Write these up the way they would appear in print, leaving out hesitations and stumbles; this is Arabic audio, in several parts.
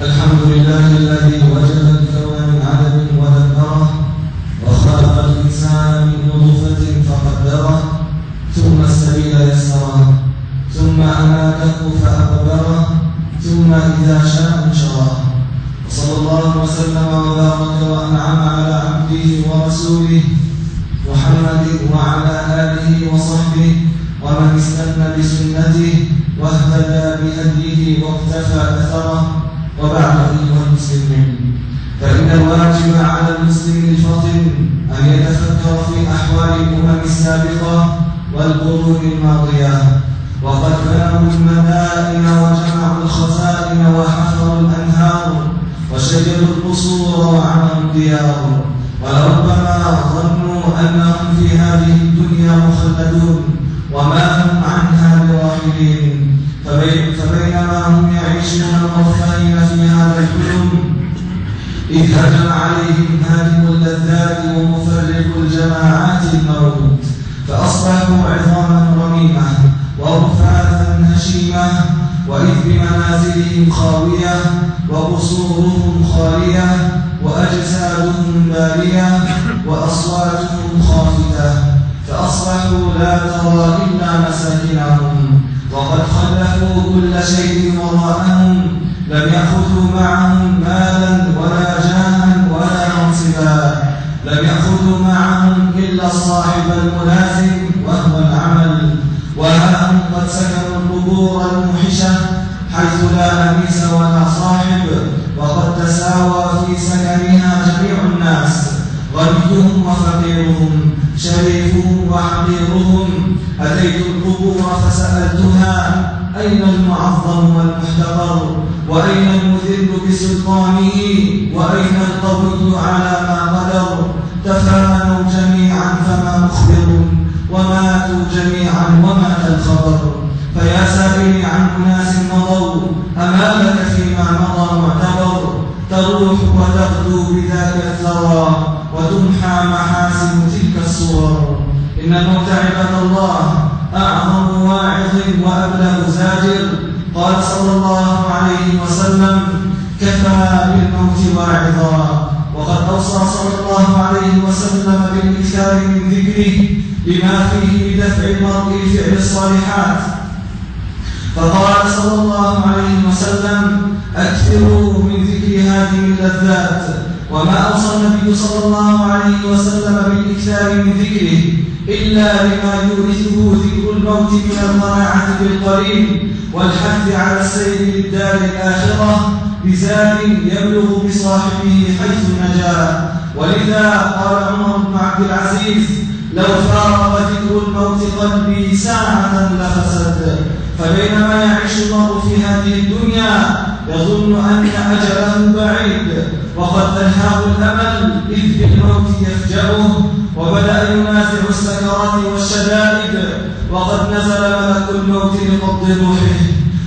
الحمد لله الذي وجد الكون من عدم ودبره، وخلق الإنسان من نطفة فقدره، ثم السبيل يسره، ثم أماته فأقبره، ثم إذا شاء انشره. وصلى الله وسلم وبارك وأنعم على عبده ورسوله محمد وعلى آله وصحبه ومن استنى بسنته واهتدى بهديه واقتفى أثره. وبعد أيها المسلمين، فإن الواجب على المسلم الفطن أن يتفكر في أحوال الأمم السابقة والقرون الماضية، وقد بنوا المدائن وجمعوا الخزائن وحفروا الأنهار وشجروا القصور وعمروا الديار، ولربما ظنوا أنهم في هذه الدنيا مخلدون وما هم عنها براحلين. فبينما هم يعيشون مرفهين في هذا الحلم، إذ هجم عليهم هادم اللذات ومفرق الجماعات الموت، فأصبحوا عظاما رميمة ورفاتا هشيمة، وإذ بمنازلهم خاوية وقصورهم خالية وأجسادهم بالية وأصواتهم خافتة، فأصبحوا لا ترى إلا مساكنهم، وقد خلفوا كل شيء وراءهم، لم يأخذوا معهم مالا ولا جاها ولا منصبا، لم يأخذوا معهم إلا الصاحب الملازم وهو العمل، وها هم قد سكنوا القبور الموحشة حيث لا أنيس ولا صاحب، وقد تساوى في سكنها جميع الناس، غنيهم وفقيرهم، شريفهم وحقيرهم. أتيت القبور فسألتها: أين المعظم والمحتقر؟ وأين المذل بسلطانه؟ وأين القوي على ما قدر؟ تفانوا جميعا فما مخبر، وماتوا جميعا ومات الخبر. فيا سائلي عن أناس مضوا، أما لك فيما مضى معتبر؟ تروح وتغدو بذاك الثرى، وتمحى محاسن تلك الصور. إن الموت عباد الله أعظم واعظ وأبلغ زاجر. قال صلى الله عليه وسلم: كفى بالموت واعظا. وقد أوصى صلى الله عليه وسلم بالإكثار من ذكره لما فيه بدفع المرء لفعل الصالحات، فقال صلى الله عليه وسلم: أكثروا من ذكر هذه اللذات. وما أوصى النبي صلى الله عليه وسلم بالإكثار من ذكره إلا لما يورثه ذكر الموت من القناعة بالقرين والحث على السير للدار الآخرة بزاد يبلغ بصاحبه حيث النجاة. ولذا قال عمر بن عبد العزيز: لو فارق ذكر الموت قلبي ساعة لفسد. فبينما يعيش المرء في هذه الدنيا يظن أن أجله بعيد، وقد ألهاه الأمل إذ بالموت يفجأه، وبدأ ينازع السكرات والشدائد، وقد نزل ملك الموت لقبض روحه،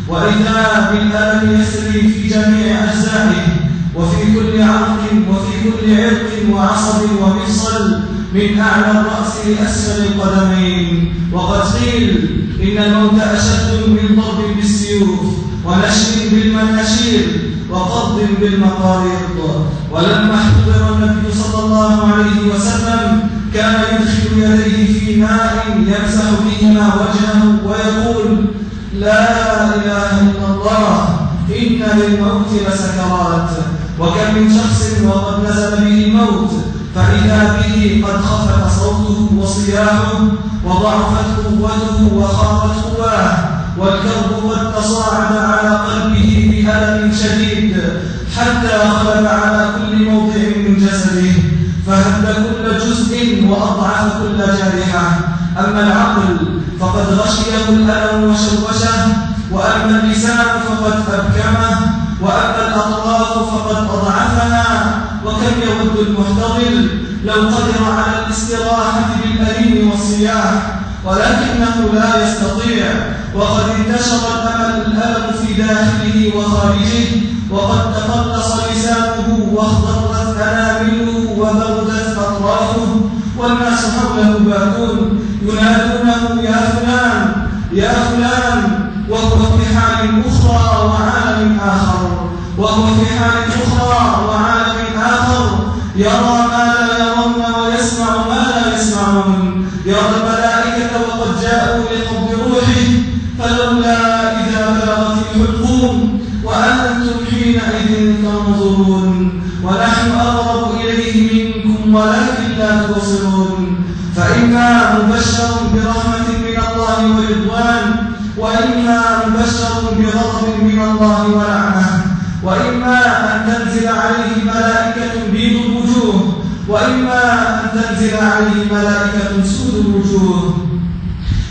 وإذا بالألم يسري في جميع أجزائه، وفي كل عرق وفي كل عرق وعصب ومفصل، من أعلى الرأس لأسفل القدمين. وقد قيل إن الموت أشد من ضرب بالسيوف ونشر بالمناشير وقبض بالمقاريض. ولما احتضر النبي صلى الله عليه وسلم كان يدخل يديه في ماء يمسح بهما وجهه ويقول: لا إله إلا الله، إن للموت لسكرات. وكم من شخص وقد نزل به الموت فإذا به قد خفت صوته وصياحه، وضعفت قوته وخافت قواه، والكرب قد تصاعد على قلبه بألم شديد حتى غلب على كل موضع من جسده، فهد كل جزء وأضعف كل جارحة. أما العقل فقد غشيه الألم وشوشه، وأما اللسان فقد أبكمه، وأما الأطراف فقد أضعفها. وكم يود المحتضر لو قدر على الاستراحة بالألم والصياح، ولكنه لا يستطيع، وقد انتشر الألم في داخله وخارجه، وقد تقلص لسانه واخضرت أنامله وبردت أطرافه، والناس حوله باكون ينادونه: يا فلان يا فلان، وهو في حال أخرى وعالم آخر. وهو في حال أخرى وعالم آخر، يرى ما لا يرون ويسمع ما لا يسمعون، يرى الملائكة وقد جاءوا لقبض روحه، فلولا إذا بلغت الحلقوم وأنتم حينئذ تنظرون، ونحن أقرب إليه منكم ولكن لا تبصرون. فإما مبشر برحمة من الله ورضوان، وإما مبشر بغضب من الله ولعنة، وإما أن تنزل عليه ملائكة بيض الوجوه، وإما أن تنزل عليه ملائكة سود الوجوه.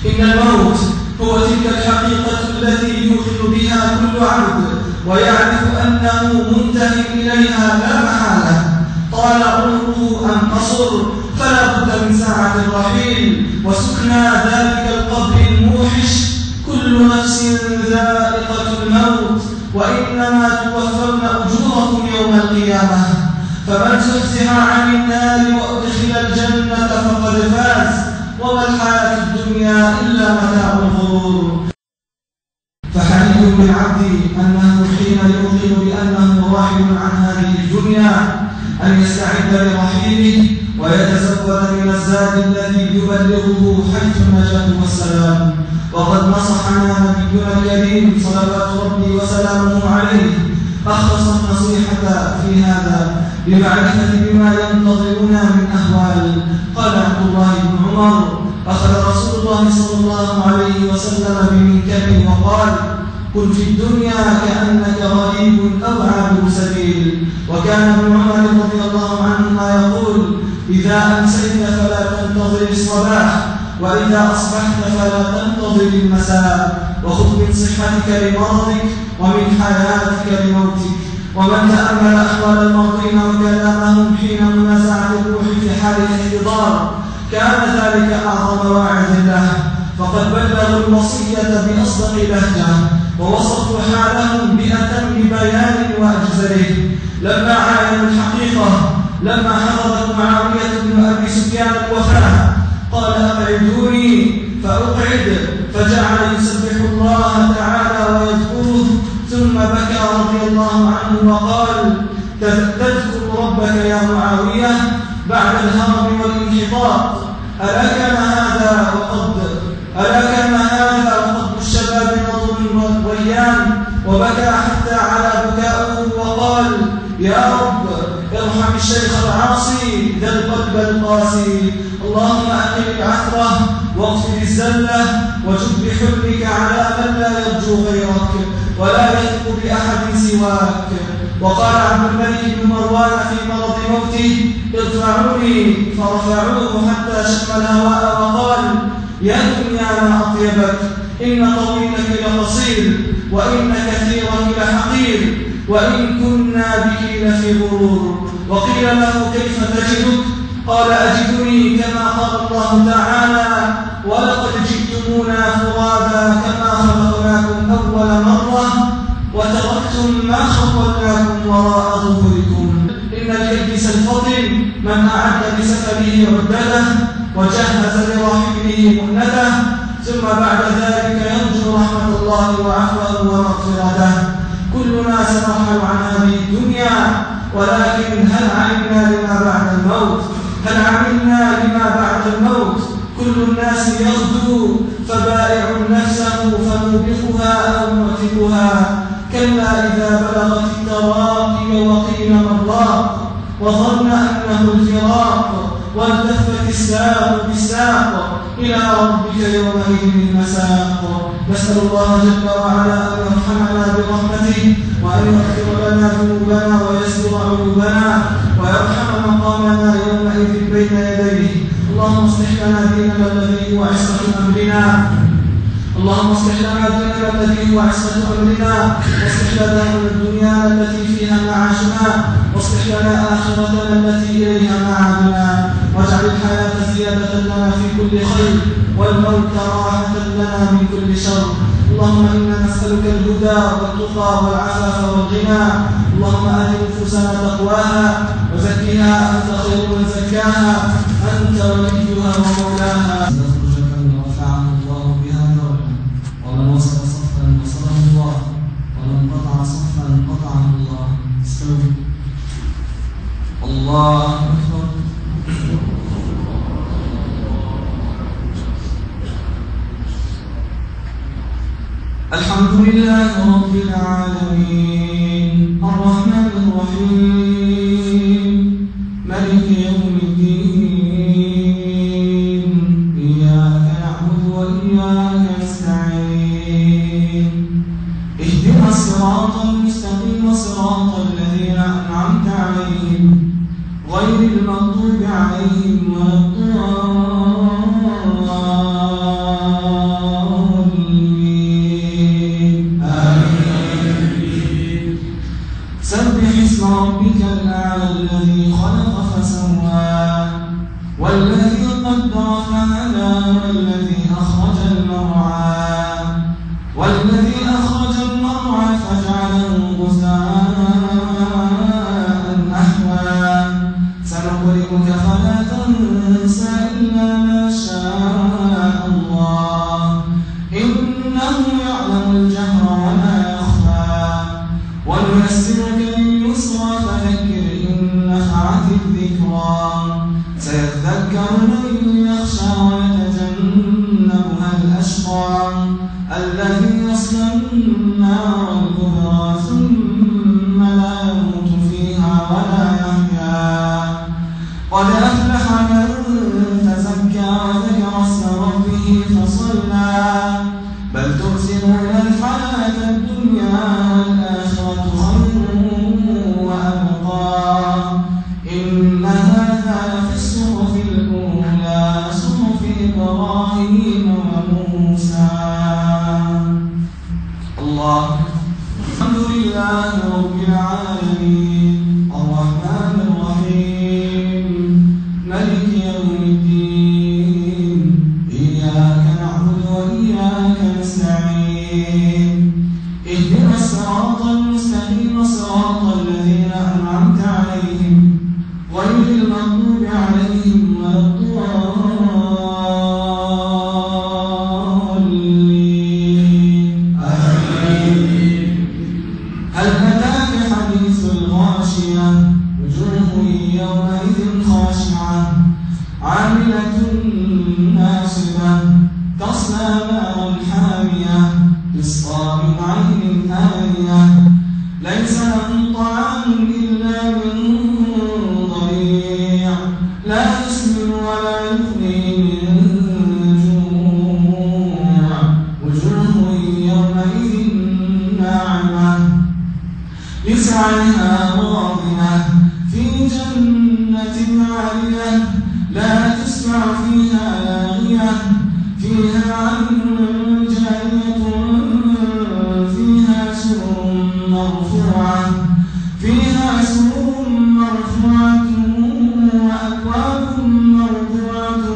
إن الموت هو تلك الحقيقة التي يوقن بها كل عبد ويعرف أنه منتهي إليها لا محالة، طال عمره أم قصر، فلا بد من ساعة الرحيل وسكنى ذلك القبر الموحش. كل نفس ذائقة الموت، وإنما توفون أجوركم يوم القيامة، فمن زحزح عن النار وأدخل الجنة فقد فاز، وما الحياة الدنيا إلا متاع الغرور. فحري بالعبد أنه حين يوقن بأنه راحل عن هذه الدنيا أن يستعد لرحيله ويتزود من الزاد الذي يبلغه حيث النجاة والسلام. وقد نصحنا نبينا الكريم صلوات ربي وسلامه عليه أخص النصيحة في هذا بمعرفة بما ينتظرنا من أهوال. قال عبد الله بن عمر: أخذ رسول الله صلى الله عليه وسلم بمنكبه وقال: كن في الدنيا كأنك غريب أو عابر سبيل. وكان ابن عمر رضي الله عنهما يقول: إذا أمسيت فلا تنتظر الصباح، وإذا أصبحت فلا تنتظر المساء، وخذ من صحتك لمرضك ومن حياتك لموتك. ومن تأمل أحوال المرضين وكلامهم حين منازعة الروح في حال الاحتضار كان ذلك أعظم واعظ له، فقد بلغوا الوصية بأصدق لهجة ووصفوا حالهم بأتم بيان وأجزله. لما عاينوا الحقيقة، لما حضرت معاوية بن أبي سفيان الوفاة، قال: أقعدوني، فأقعد، فجعل يسبح الله تعالى ويذكره، ثم بكى رضي الله عنه وقال: تذكر ربك يا معاوية بعد الهرم والانحطاط؟ ألا كان هذا وقد الشباب نظر ريان، وبكى حتى على بكاؤه وقال: يا رب ارحم الشيخ العاصي ذا القلب القاسي، اللهم أقم العثرة واغفر الزلة وجد بحلمك على من لا يرجو غيرك ولا يثق بأحد سواك. وقال عبد الملك بن مروان في مرض موته: ارفعوني، فرفعوه حتى شم الهواء وقال: يا دنيا ما أطيبك، إن طويلك لقصير، وإن كثيرك لحقير، وإن كنا بك لفي غرور. وقيل له: كيف تجدك؟ قال: أجدني كما قال الله تعالى: ولقد جئتمونا فرادا كما خلقناكم أول مرة وتركتم ما خولناكم وراء ظهوركم. إن الكيس الفطن من أعد لسفره عدته وجهز لراحله مؤنته، ثم بعد ذلك يرجو رحمة الله وعفوه ومغفرته. كلنا سنرحل عن هذه الدنيا، ولكن هل علمنا لما بعد الموت؟ كل الناس يغدو فبائع نفسه فموبقها أو معتقها. كلا إذا بلغت التراقي وقيل مراق وظن أنه الفراق والتفت الساق بالساق إلى ربك يومئذ المساق. نسأل الله جل وعلا أن يرحمنا برحمته، وأن يغفر لنا ذنوبنا ويستر عيوبنا ويرحم مقامنا يومئذ بين يديه. اللهم اصلح لنا ديننا الذي هو عصمة أمرنا، واصلح لنا الدنيا التي فيها معاشنا، واصلح لنا آخرتنا التي إليها معادنا، واجعل الحياة زيادة لنا في كل خير والموت راحة لنا من كل شر. اللهم إنا نسألك الهدى والتقى والعفاف والغنى. اللهم آت نفوسنا تقواها وزكها أنت خير من زكاها، أنت وليها ومولاها. ومن وصل صفا وصله الله، ومن قطع صفا قطعه الله. الله أكبر. الحمد لله رب العالمين الرحمن الرحيم مالك يوم الدين إياك نعبد وإياك نستعين اهدنا الصراط المستقيم صراط الذين أنعمت عليهم غير المغضوب عليهم ولا الضالين آمين. سبح اسم ربك الأعلى الذي خلق فسوى والذي قدر فهدى والذي أخرج المرعى فجعله غثاء أحوى سنقرئك فلا تنسى إلا ما شاء الله إنه يعلم الجهر وما يخفى ونيسرك لليسرى فذكر إن نفعت الذكرى سيذكر من يخشى ويتجنبها الأشقى الذي يصلى النار الكبرى ثم لا يموت فيها ولا يحيا قد أفلح من تزكى وذكر اسم ربه فصلى بل تؤثرون الحياة الدنيا والآخرة خير وأبقى إن هذا لفي الصحف الأولى صحف إبراهيم وموسى. الله. الحمد لله رب العالمين الرحمن الرحيم مالك يوم الدين إياك نعبد وإياك نستعين اهدنا الصراط المستقيم صراط الذين أنعمت عليهم غير المغضوب عليهم ولا الضالين آمين. هل أتاك حديث الغاشية وجوه يومئذ خاشعة عاملة ناصبة تصلى نارا حامية تسقى من عين آنية ليس لهم طعام إلا من ضريع لا يسمن ولا يغني من جوع وجوه يومئذ ناعمة لسعيها راضية في جنة عالية لا تسمع فيها لاغية فيها عين جارية فيها سرر مرفوعة وأكواب موضوعة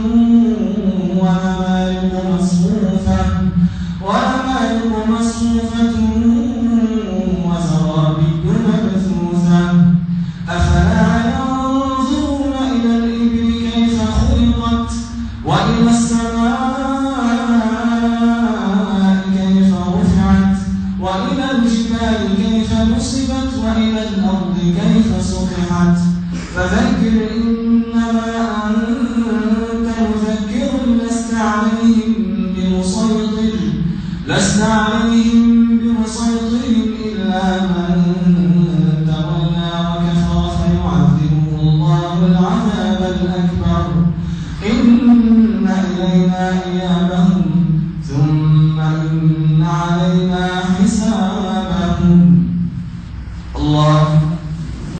ونمارق مصفوفة وزرابي مبثوثة أفلا ينظرون إلى الإبل كيف خلقت وإلى السماء كيف رفعت وإلى الجبال كيف نصبت وإلى الأرض كيف سطحت فذكر إنما أنت مذكر لست عليهم بمسيطر إلا من تولى وكفر فيعذبه الله العذاب الأكبر إن إلينا إيابهم ثم